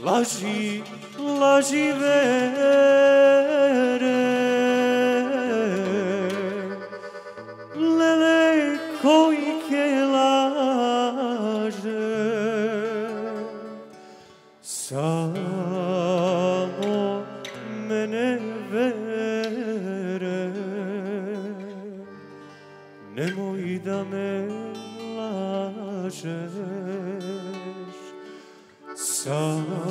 laži, laži vere. Lele kojke laže, samo mene vere. Nemoj da me lažeš, samo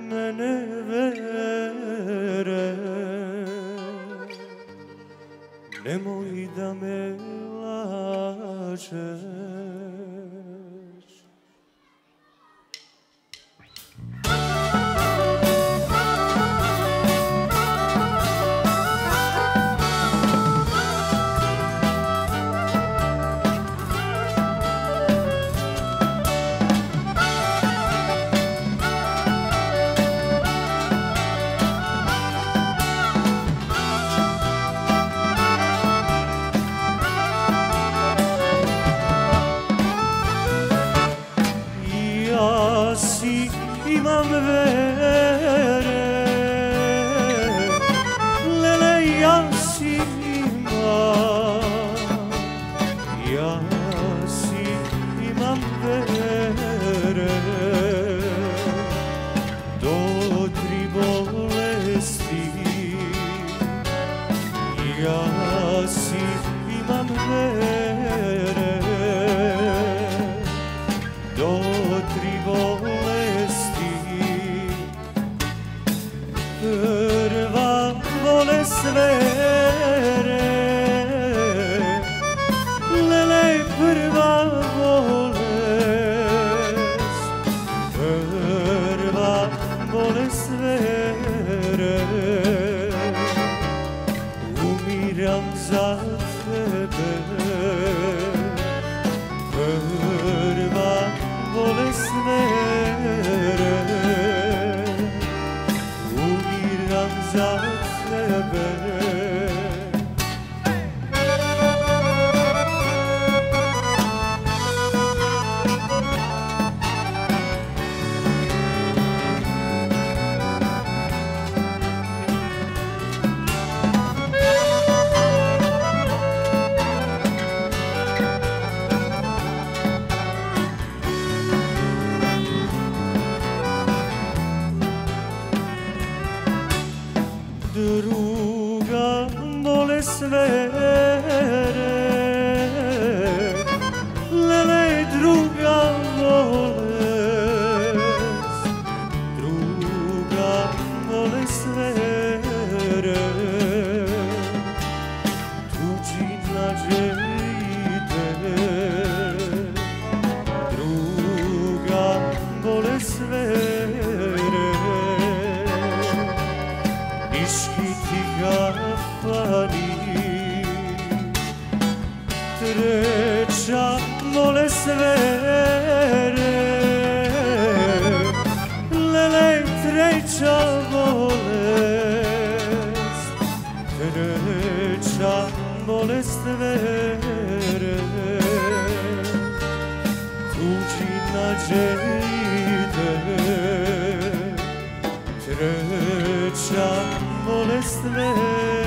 mene vere. Nemoj da me lažeš. Ja si imam vere, lele ja si imam, ja si imam vere, do 3 bolesti, ja si imam vere, do 3 bolesti. Prva bolest vere, lele prva bolest, prva bolest vere. Umiram za tebe, prva bolest vere. Umiram za tebe. Druga bolest vere, lele druga bolest, druga bolest vere. Tuđina želite, druga bolest vere. Niški ti gafani, treća bolest vere, lele treća bolest, treća bolest vere. Tuđina želite, treća bolest vere.